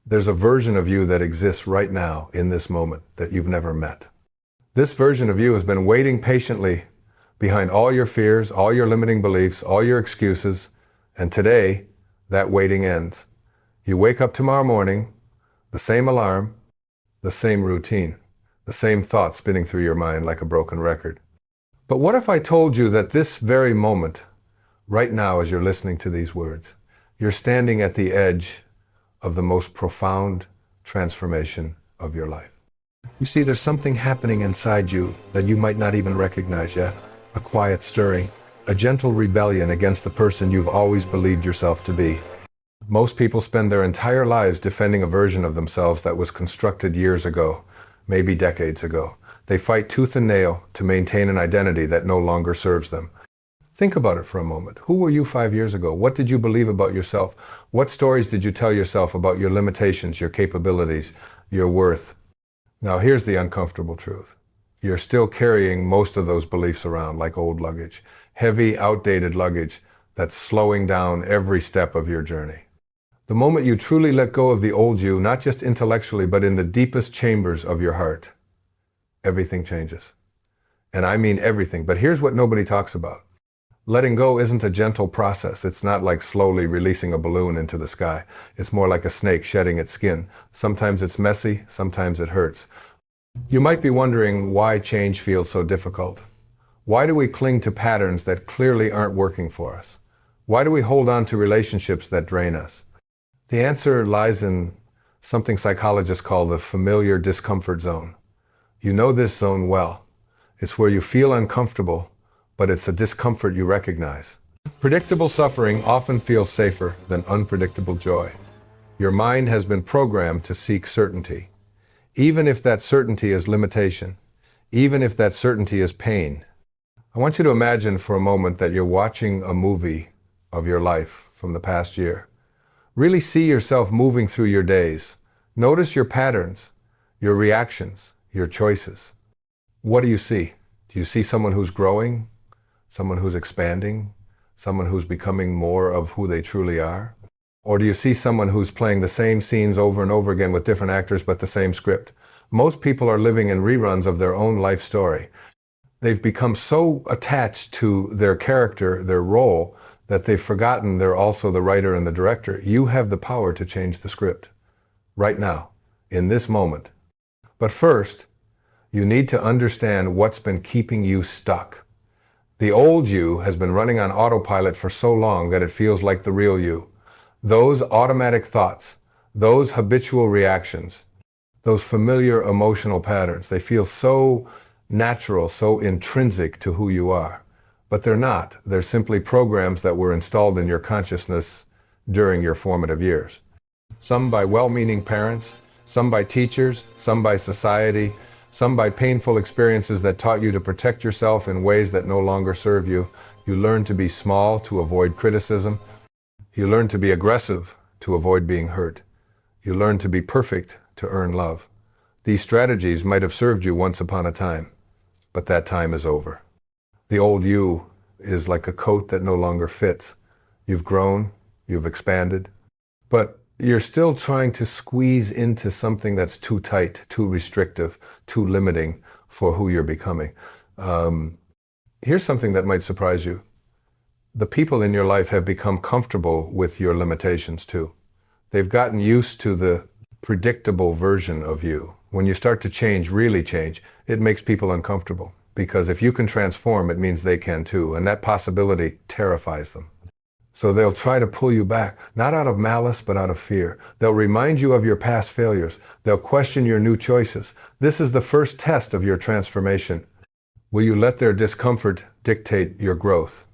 There's a version of you that exists right now in this moment that you've never met. This version of you has been waiting patiently behind all your fears, all your limiting beliefs, all your excuses, and today, that waiting ends. You wake up tomorrow morning, the same alarm, the same routine, the same thoughts spinning through your mind like a broken record. But what if I told you that this very moment, right now as you're listening to these words, you're standing at the edge of the most profound transformation of your life? You see, there's something happening inside you that you might not even recognize yet. A quiet stirring, a gentle rebellion against the person you've always believed yourself to be. Most people spend their entire lives defending a version of themselves that was constructed years ago, maybe decades ago. They fight tooth and nail to maintain an identity that no longer serves them. Think about it for a moment. Who were you 5 years ago? What did you believe about yourself? What stories did you tell yourself about your limitations, your capabilities, your worth? Now here's the uncomfortable truth. You're still carrying most of those beliefs around like old luggage, heavy, outdated luggage that's slowing down every step of your journey. The moment you truly let go of the old you, not just intellectually, but in the deepest chambers of your heart, everything changes. And I mean everything, but here's what nobody talks about. Letting go isn't a gentle process. It's not like slowly releasing a balloon into the sky. It's more like a snake shedding its skin. Sometimes it's messy, sometimes it hurts. You might be wondering why change feels so difficult. Why do we cling to patterns that clearly aren't working for us? Why do we hold on to relationships that drain us? The answer lies in something psychologists call the familiar discomfort zone. You know this zone well. It's where you feel uncomfortable, but it's a discomfort you recognize. Predictable suffering often feels safer than unpredictable joy. Your mind has been programmed to seek certainty. Even if that certainty is limitation, even if that certainty is pain. I want you to imagine for a moment that you're watching a movie of your life from the past year. Really see yourself moving through your days. Notice your patterns, your reactions, your choices. What do you see? Do you see someone who's growing? Someone who's expanding? Someone who's becoming more of who they truly are? Or do you see someone who's playing the same scenes over and over again with different actors but the same script? Most people are living in reruns of their own life story. They've become so attached to their character, their role, that they've forgotten they're also the writer and the director. You have the power to change the script. Right now, in this moment. But first, you need to understand what's been keeping you stuck. The old you has been running on autopilot for so long that it feels like the real you. Those automatic thoughts, those habitual reactions, those familiar emotional patterns, they feel so natural, so intrinsic to who you are. But they're not. They're simply programs that were installed in your consciousness during your formative years. Some by well-meaning parents, some by teachers, some by society, some by painful experiences that taught you to protect yourself in ways that no longer serve you. You learn to be small to avoid criticism. You learn to be aggressive to avoid being hurt. You learn to be perfect to earn love. These strategies might have served you once upon a time, but that time is over. The old you is like a coat that no longer fits. You've grown, you've expanded, but you're still trying to squeeze into something that's too tight, too restrictive, too limiting for who you're becoming. Here's something that might surprise you. The people in your life have become comfortable with your limitations too. They've gotten used to the predictable version of you. When you start to change, really change, it makes people uncomfortable. Because if you can transform, it means they can too, and that possibility terrifies them. So they'll try to pull you back, not out of malice, but out of fear. They'll remind you of your past failures. They'll question your new choices. This is the first test of your transformation. Will you let their discomfort dictate your growth?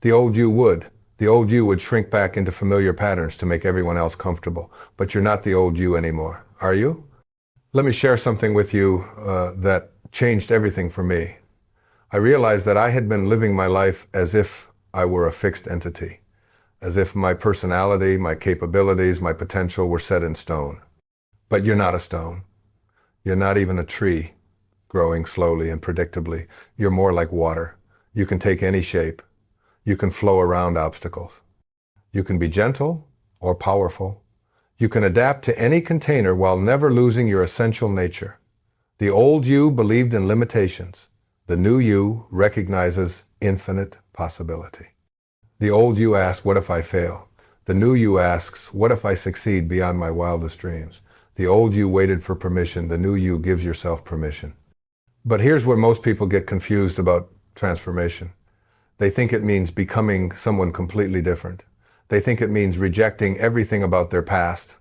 The old you would. The old you would shrink back into familiar patterns to make everyone else comfortable. But you're not the old you anymore, are you? Let me share something with you that changed everything for me. I realized that I had been living my life as if I were a fixed entity, as if my personality, my capabilities, my potential were set in stone. But you're not a stone. You're not even a tree growing slowly and predictably. You're more like water. You can take any shape. You can flow around obstacles. You can be gentle or powerful. You can adapt to any container while never losing your essential nature. The old you believed in limitations. The new you recognizes infinite possibility. The old you asks, what if I fail? The new you asks, what if I succeed beyond my wildest dreams? The old you waited for permission. The new you gives yourself permission. But here's where most people get confused about transformation. They think it means becoming someone completely different. They think it means rejecting everything about their past.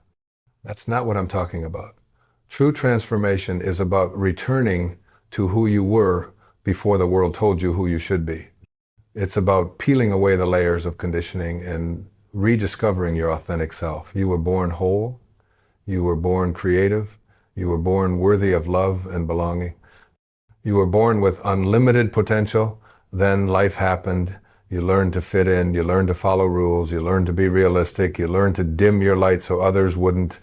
That's not what I'm talking about. True transformation is about returning to who you were before the world told you who you should be. It's about peeling away the layers of conditioning and rediscovering your authentic self. You were born whole. You were born creative. You were born worthy of love and belonging. You were born with unlimited potential. Then life happened. You learned to fit in. You learned to follow rules. You learned to be realistic. You learned to dim your light so others wouldn't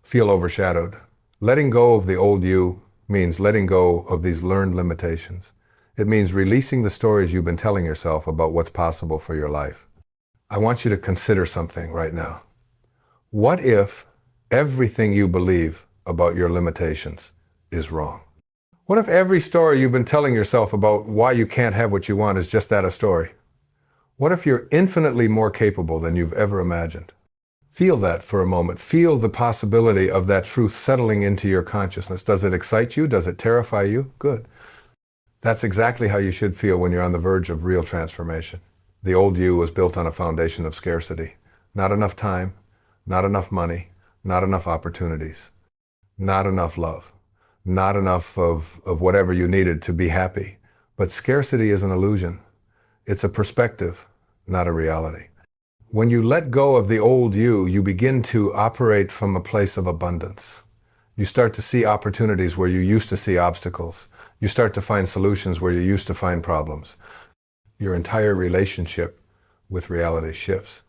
feel overshadowed. Letting go of the old you means letting go of these learned limitations. It means releasing the stories you've been telling yourself about what's possible for your life. I want you to consider something right now. What if everything you believe about your limitations is wrong? What if every story you've been telling yourself about why you can't have what you want is just that, a story? What if you're infinitely more capable than you've ever imagined? Feel that for a moment. Feel the possibility of that truth settling into your consciousness. Does it excite you? Does it terrify you? Good. That's exactly how you should feel when you're on the verge of real transformation. The old you was built on a foundation of scarcity. Not enough time, not enough money, not enough opportunities, not enough love, not enough of whatever you needed to be happy. But scarcity is an illusion. It's a perspective, not a reality. When you let go of the old you, you begin to operate from a place of abundance. You start to see opportunities where you used to see obstacles. You start to find solutions where you used to find problems. Your entire relationship with reality shifts.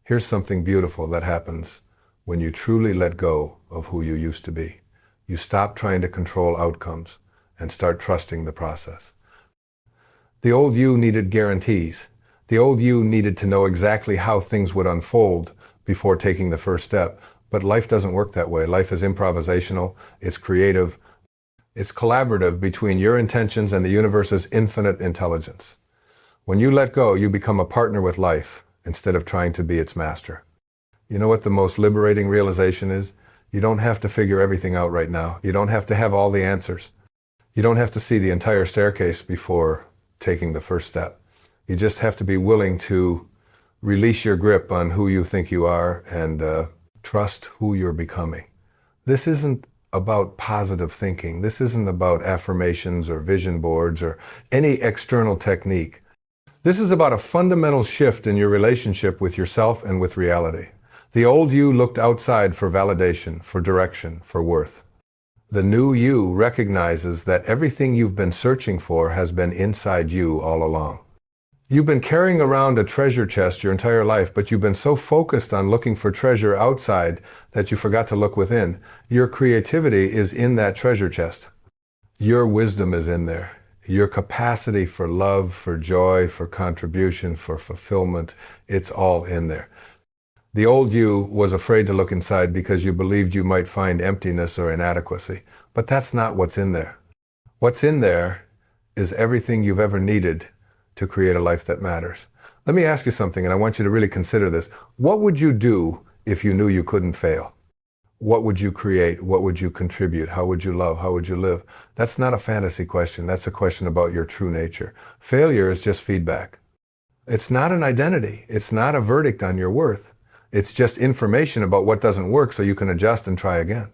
Here's something beautiful that happens when you truly let go of who you used to be. You stop trying to control outcomes and start trusting the process. The old you needed guarantees. The old you needed to know exactly how things would unfold before taking the first step. But life doesn't work that way. Life is improvisational, it's creative, it's collaborative between your intentions and the universe's infinite intelligence. When you let go, you become a partner with life instead of trying to be its master. You know what the most liberating realization is? You don't have to figure everything out right now. You don't have to have all the answers. You don't have to see the entire staircase before taking the first step. You just have to be willing to release your grip on who you think you are and trust who you're becoming. This isn't about positive thinking. This isn't about affirmations or vision boards or any external technique. This is about a fundamental shift in your relationship with yourself and with reality. The old you looked outside for validation, for direction, for worth. The new you recognizes that everything you've been searching for has been inside you all along. You've been carrying around a treasure chest your entire life, but you've been so focused on looking for treasure outside that you forgot to look within. Your creativity is in that treasure chest. Your wisdom is in there. Your capacity for love, for joy, for contribution, for fulfillment, it's all in there. The old you was afraid to look inside because you believed you might find emptiness or inadequacy. But that's not what's in there. What's in there is everything you've ever needed to create a life that matters. Let me ask you something, and I want you to really consider this. What would you do if you knew you couldn't fail? What would you create? What would you contribute? How would you love? How would you live? That's not a fantasy question. That's a question about your true nature. Failure is just feedback. It's not an identity. It's not a verdict on your worth. It's just information about what doesn't work so you can adjust and try again.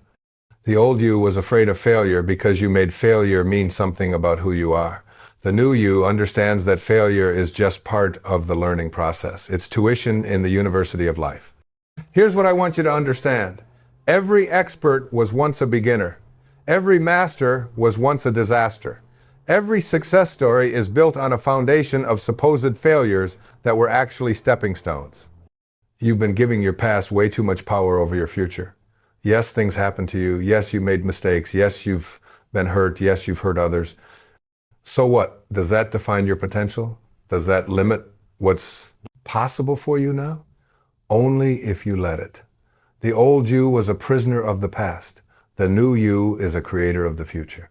The old you was afraid of failure because you made failure mean something about who you are. The new you understands that failure is just part of the learning process. It's tuition in the university of life. Here's what I want you to understand. Every expert was once a beginner. Every master was once a disaster. Every success story is built on a foundation of supposed failures that were actually stepping stones. You've been giving your past way too much power over your future. Yes, things happen to you. Yes, you made mistakes. Yes, you've been hurt. Yes, you've hurt others. So what? Does that define your potential? Does that limit what's possible for you now? Only if you let it. The old you was a prisoner of the past. The new you is a creator of the future.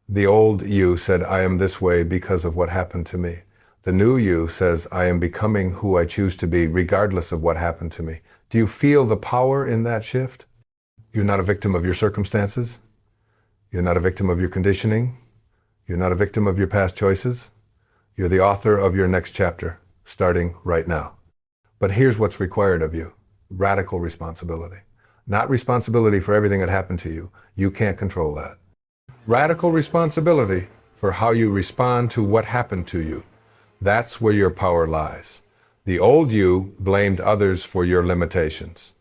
The old you said, I am this way because of what happened to me. The new you says, I am becoming who I choose to be regardless of what happened to me. Do you feel the power in that shift? You're not a victim of your circumstances. You're not a victim of your conditioning. You're not a victim of your past choices. You're the author of your next chapter, starting right now. But here's what's required of you. Radical responsibility. Not responsibility for everything that happened to you. You can't control that. Radical responsibility for how you respond to what happened to you. That's where your power lies. The old you blamed others for your limitations.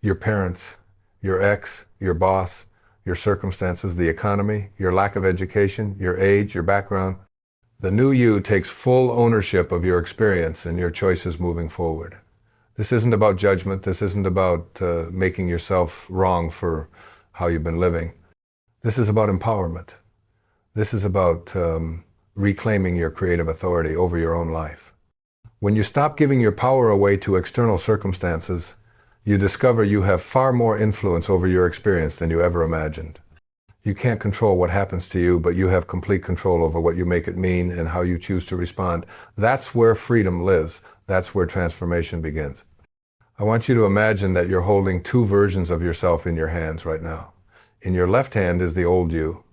Your parents, your ex, your boss, your circumstances, the economy, your lack of education, your age, your background. The new you takes full ownership of your experience and your choices moving forward. This isn't about judgment. This isn't about making yourself wrong for how you've been living. This is about empowerment. This is about reclaiming your creative authority over your own life. When you stop giving your power away to external circumstances, you discover you have far more influence over your experience than you ever imagined. You can't control what happens to you, but you have complete control over what you make it mean and how you choose to respond. That's where freedom lives. That's where transformation begins. I want you to imagine that you're holding two versions of yourself in your hands right now. In your left hand is the old you.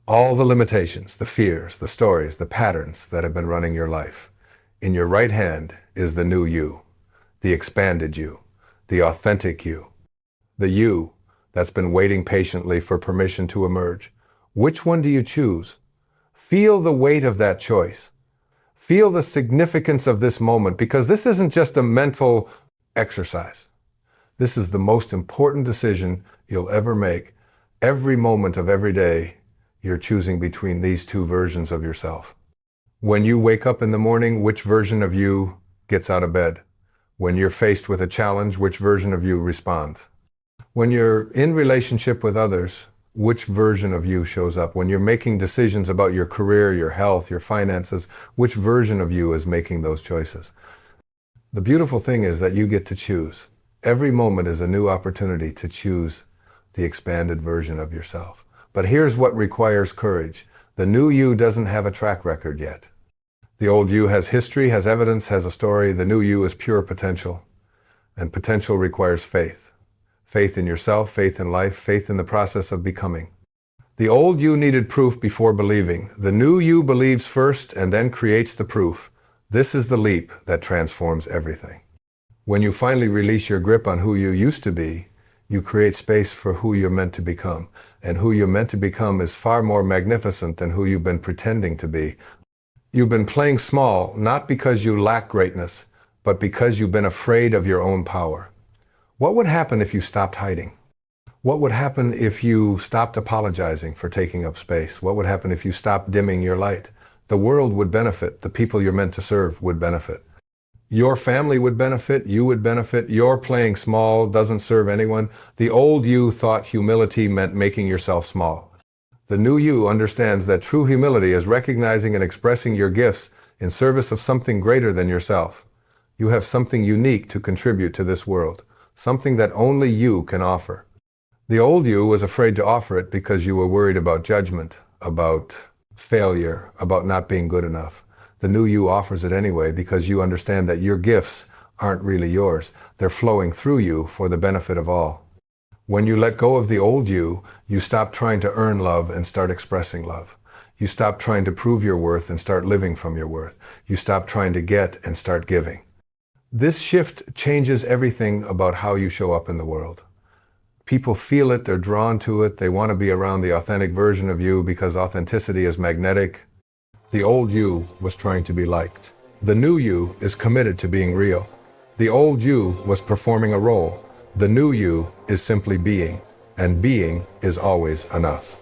All the limitations, the fears, the stories, the patterns that have been running your life. In your right hand is the new you, the expanded you, the authentic you, the you that's been waiting patiently for permission to emerge. Which one do you choose? Feel the weight of that choice. Feel the significance of this moment, because this isn't just a mental exercise. This is the most important decision you'll ever make. Every moment of every day, you're choosing between these two versions of yourself. When you wake up in the morning, which version of you gets out of bed? When you're faced with a challenge, which version of you responds? When you're in relationship with others, which version of you shows up? When you're making decisions about your career, your health, your finances, which version of you is making those choices? The beautiful thing is that you get to choose. Every moment is a new opportunity to choose the expanded version of yourself. But here's what requires courage. The new you doesn't have a track record yet. The old you has history, has evidence, has a story. The new you is pure potential. And potential requires faith. Faith in yourself, faith in life, faith in the process of becoming. The old you needed proof before believing. The new you believes first and then creates the proof. This is the leap that transforms everything. When you finally release your grip on who you used to be, you create space for who you're meant to become. And who you're meant to become is far more magnificent than who you've been pretending to be. You've been playing small, not because you lack greatness, but because you've been afraid of your own power. What would happen if you stopped hiding? What would happen if you stopped apologizing for taking up space? What would happen if you stopped dimming your light? The world would benefit. The people you're meant to serve would benefit. Your family would benefit. You would benefit. Your playing small doesn't serve anyone. The old you thought humility meant making yourself small. The new you understands that true humility is recognizing and expressing your gifts in service of something greater than yourself. You have something unique to contribute to this world. Something that only you can offer. The old you was afraid to offer it because you were worried about judgment, about failure, about not being good enough. The new you offers it anyway because you understand that your gifts aren't really yours. They're flowing through you for the benefit of all. When you let go of the old you, you stop trying to earn love and start expressing love. You stop trying to prove your worth and start living from your worth. You stop trying to get and start giving. This shift changes everything about how you show up in the world. People feel it, they're drawn to it, they want to be around the authentic version of you because authenticity is magnetic. The old you was trying to be liked. The new you is committed to being real. The old you was performing a role. The new you is simply being, and being is always enough.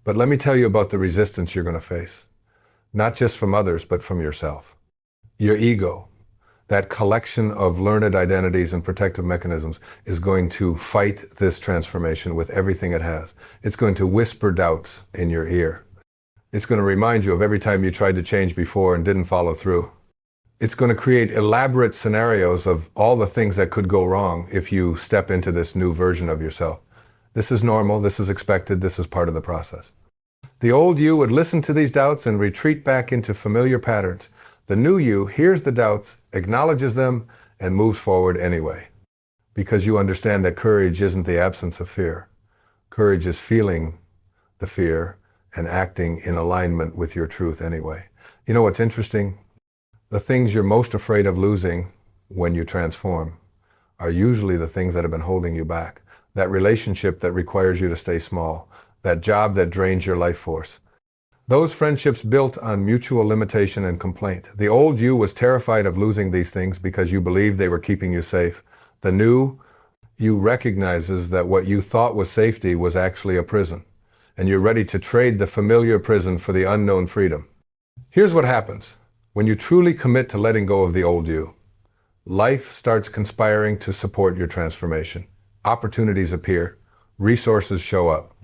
But let me tell you about the resistance you're going to face. Not just from others, but from yourself. Your ego. That collection of learned identities and protective mechanisms is going to fight this transformation with everything it has. It's going to whisper doubts in your ear. It's going to remind you of every time you tried to change before and didn't follow through. It's going to create elaborate scenarios of all the things that could go wrong if you step into this new version of yourself. This is normal, this is expected, this is part of the process. The old you would listen to these doubts and retreat back into familiar patterns. The new you hears the doubts, acknowledges them, and moves forward anyway. Because you understand that courage isn't the absence of fear. Courage is feeling the fear and acting in alignment with your truth anyway. You know what's interesting? The things you're most afraid of losing when you transform are usually the things that have been holding you back. That relationship that requires you to stay small. That job that drains your life force. Those friendships built on mutual limitation and complaint. The old you was terrified of losing these things because you believed they were keeping you safe. The new you recognizes that what you thought was safety was actually a prison, and you're ready to trade the familiar prison for the unknown freedom. Here's what happens. When you truly commit to letting go of the old you, life starts conspiring to support your transformation. Opportunities appear, resources show up.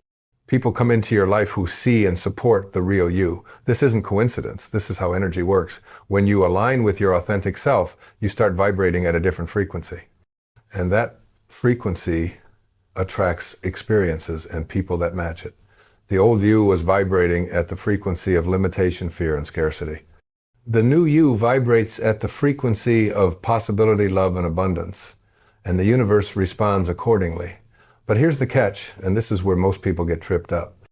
People come into your life who see and support the real you. This isn't coincidence. This is how energy works. When you align with your authentic self, you start vibrating at a different frequency. And that frequency attracts experiences and people that match it. The old you was vibrating at the frequency of limitation, fear, and scarcity. The new you vibrates at the frequency of possibility, love, and abundance. And the universe responds accordingly. But here's the catch, and this is where most people get tripped up.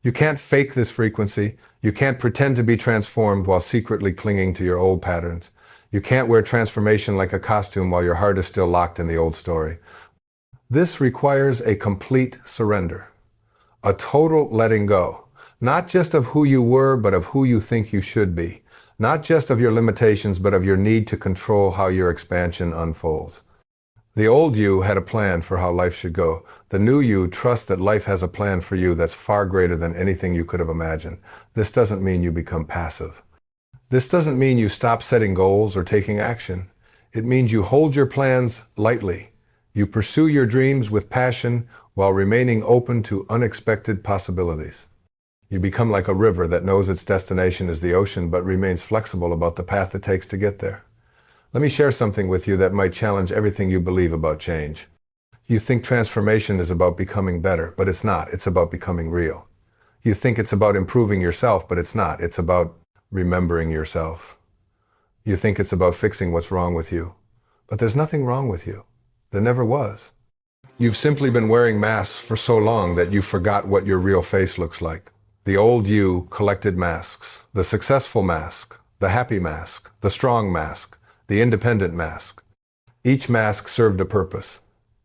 You can't fake this frequency. You can't pretend to be transformed while secretly clinging to your old patterns. You can't wear transformation like a costume while your heart is still locked in the old story. This requires a complete surrender, a total letting go, not just of who you were, but of who you think you should be, not just of your limitations, but of your need to control how your expansion unfolds. The old you had a plan for how life should go. The new you trusts that life has a plan for you that's far greater than anything you could have imagined. This doesn't mean you become passive. This doesn't mean you stop setting goals or taking action. It means you hold your plans lightly. You pursue your dreams with passion while remaining open to unexpected possibilities. You become like a river that knows its destination is the ocean but remains flexible about the path it takes to get there. Let me share something with you that might challenge everything you believe about change. You think transformation is about becoming better, but it's not. It's about becoming real. You think it's about improving yourself, but it's not. It's about remembering yourself. You think it's about fixing what's wrong with you, but there's nothing wrong with you. There never was. You've simply been wearing masks for so long that you forgot what your real face looks like. The old you collected masks. The successful mask, the happy mask, the strong mask, the independent mask. Each mask served a purpose.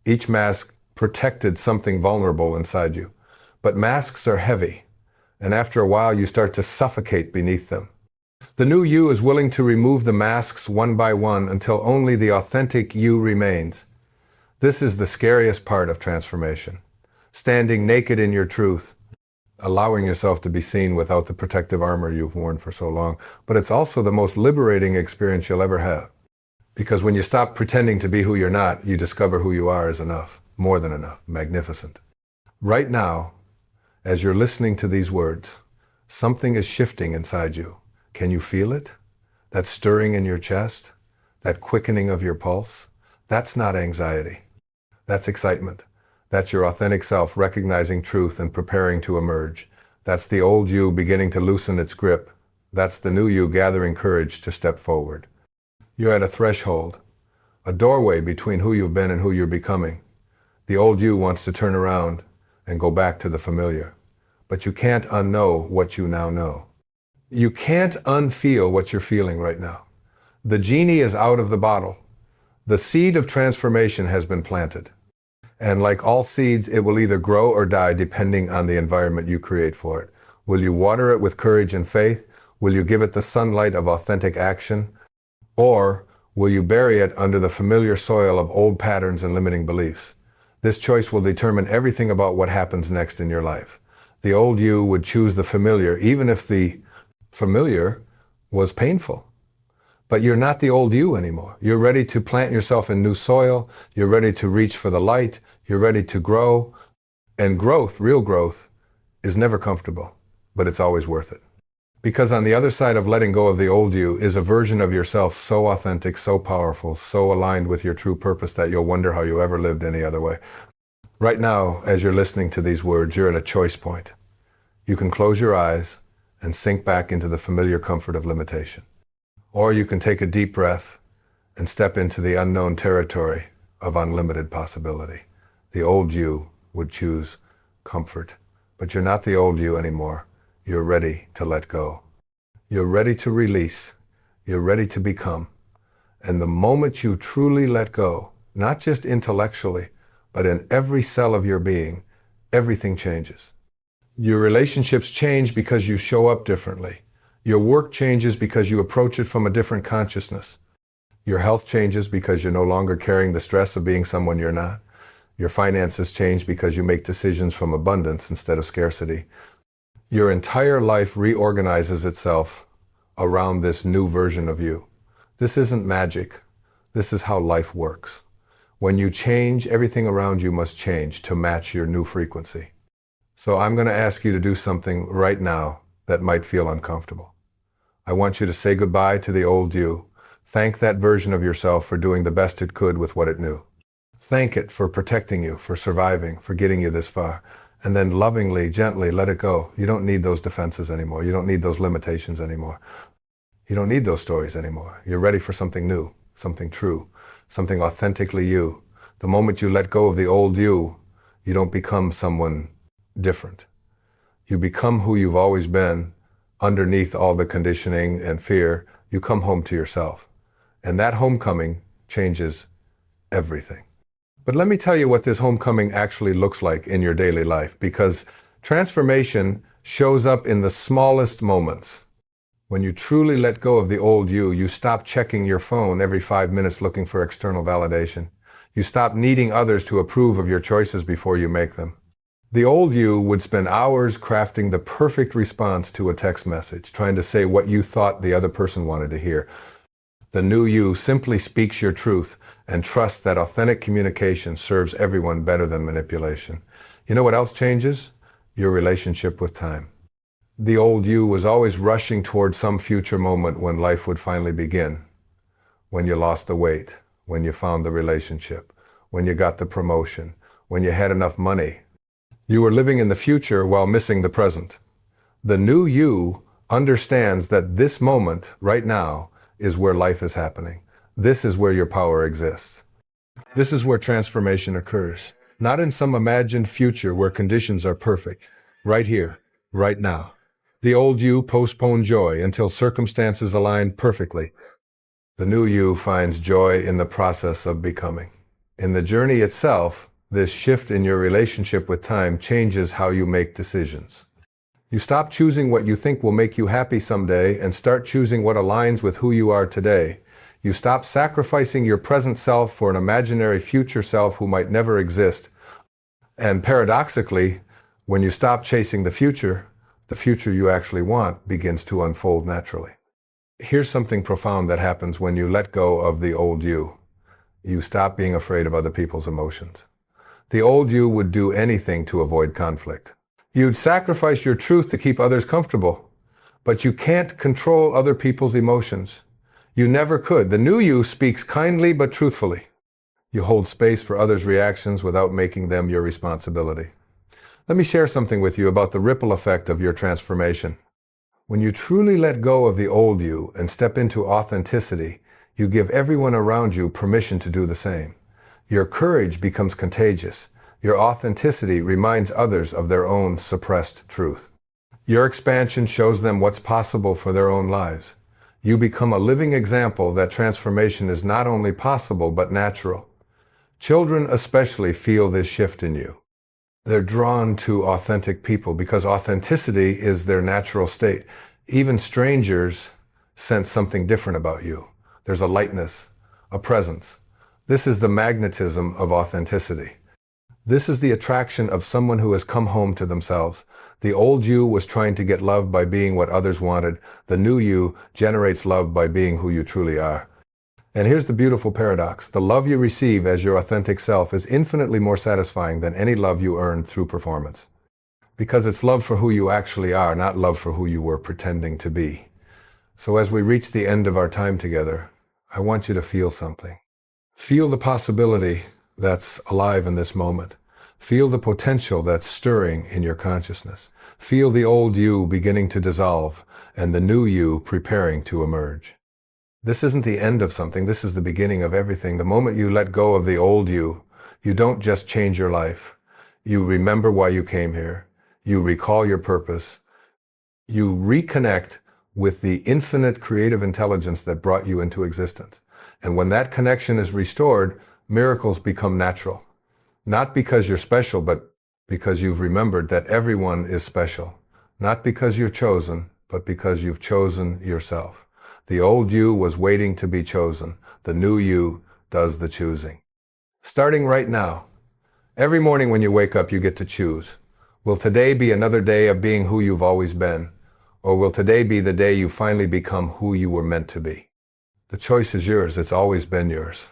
Each mask protected something vulnerable inside you. But masks are heavy, and after a while you start to suffocate beneath them. The new you is willing to remove the masks one by one until only the authentic you remains. This is the scariest part of transformation. Standing naked in your truth, allowing yourself to be seen without the protective armor you've worn for so long. But it's also the most liberating experience you'll ever have. Because when you stop pretending to be who you're not, you discover who you are is enough, more than enough, magnificent. Right now, as you're listening to these words, something is shifting inside you. Can you feel it? That stirring in your chest? That quickening of your pulse? That's not anxiety. That's excitement. That's your authentic self recognizing truth and preparing to emerge. That's the old you beginning to loosen its grip. That's the new you gathering courage to step forward. You're at a threshold, a doorway between who you've been and who you're becoming. The old you wants to turn around and go back to the familiar. But you can't unknow what you now know. You can't unfeel what you're feeling right now. The genie is out of the bottle. The seed of transformation has been planted. And like all seeds, it will either grow or die depending on the environment you create for it. Will you water it with courage and faith? Will you give it the sunlight of authentic action? Or will you bury it under the familiar soil of old patterns and limiting beliefs? This choice will determine everything about what happens next in your life. The old you would choose the familiar, even if the familiar was painful. But you're not the old you anymore. You're ready to plant yourself in new soil. You're ready to reach for the light. You're ready to grow. And growth, real growth, is never comfortable, but it's always worth it. Because on the other side of letting go of the old you is a version of yourself so authentic, so powerful, so aligned with your true purpose that you'll wonder how you ever lived any other way. Right now, as you're listening to these words, you're at a choice point. You can close your eyes and sink back into the familiar comfort of limitation. Or you can take a deep breath and step into the unknown territory of unlimited possibility. The old you would choose comfort, but you're not the old you anymore. You're ready to let go. You're ready to release. You're ready to become. And the moment you truly let go, not just intellectually, but in every cell of your being, everything changes. Your relationships change because you show up differently. Your work changes because you approach it from a different consciousness. Your health changes because you're no longer carrying the stress of being someone you're not. Your finances change because you make decisions from abundance instead of scarcity. Your entire life reorganizes itself around this new version of you. This isn't magic. This is how life works. When you change, everything around you must change to match your new frequency. So I'm going to ask you to do something right now that might feel uncomfortable. I want you to say goodbye to the old you. Thank that version of yourself for doing the best it could with what it knew. Thank it for protecting you, for surviving, for getting you this far. And then lovingly, gently let it go. You don't need those defenses anymore. You don't need those limitations anymore. You don't need those stories anymore. You're ready for something new, something true, something authentically you. The moment you let go of the old you, you don't become someone different. You become who you've always been. Underneath all the conditioning and fear, you come home to yourself. And that homecoming changes everything. But let me tell you what this homecoming actually looks like in your daily life, because transformation shows up in the smallest moments. When you truly let go of the old you, you stop checking your phone every 5 minutes looking for external validation. You stop needing others to approve of your choices before you make them. The old you would spend hours crafting the perfect response to a text message, trying to say what you thought the other person wanted to hear. The new you simply speaks your truth and trusts that authentic communication serves everyone better than manipulation. You know what else changes? Your relationship with time. The old you was always rushing toward some future moment when life would finally begin. When you lost the weight, when you found the relationship, when you got the promotion, when you had enough money. You were living in the future while missing the present. The new you understands that this moment, right now, is where life is happening. This is where your power exists. This is where transformation occurs. Not in some imagined future where conditions are perfect. Right here, right now. The old you postponed joy until circumstances aligned perfectly. The new you finds joy in the process of becoming. In the journey itself, this shift in your relationship with time changes how you make decisions. You stop choosing what you think will make you happy someday and start choosing what aligns with who you are today. You stop sacrificing your present self for an imaginary future self who might never exist. And paradoxically, when you stop chasing the future you actually want begins to unfold naturally. Here's something profound that happens when you let go of the old you. You stop being afraid of other people's emotions. The old you would do anything to avoid conflict. You'd sacrifice your truth to keep others comfortable, but you can't control other people's emotions. You never could. The new you speaks kindly but truthfully. You hold space for others' reactions without making them your responsibility. Let me share something with you about the ripple effect of your transformation. When you truly let go of the old you and step into authenticity, you give everyone around you permission to do the same. Your courage becomes contagious. Your authenticity reminds others of their own suppressed truth. Your expansion shows them what's possible for their own lives. You become a living example that transformation is not only possible but natural. Children especially feel this shift in you. They're drawn to authentic people because authenticity is their natural state. Even strangers sense something different about you. There's a lightness, a presence. This is the magnetism of authenticity. This is the attraction of someone who has come home to themselves. The old you was trying to get love by being what others wanted. The new you generates love by being who you truly are. And here's the beautiful paradox. The love you receive as your authentic self is infinitely more satisfying than any love you earn through performance. because it's love for who you actually are, not love for who you were pretending to be. So as we reach the end of our time together, I want you to feel something. Feel the possibility that's alive in this moment. Feel the potential that's stirring in your consciousness. Feel the old you beginning to dissolve and the new you preparing to emerge. This isn't the end of something, this is the beginning of everything. The moment you let go of the old you, you don't just change your life. You remember why you came here. You recall your purpose. You reconnect with the infinite creative intelligence that brought you into existence. And when that connection is restored, miracles become natural. Not because you're special, but because you've remembered that everyone is special. Not because you're chosen, but because you've chosen yourself. The old you was waiting to be chosen. The new you does the choosing. Starting right now, every morning when you wake up, you get to choose. Will today be another day of being who you've always been? Or will today be the day you finally become who you were meant to be? The choice is yours. It's always been yours.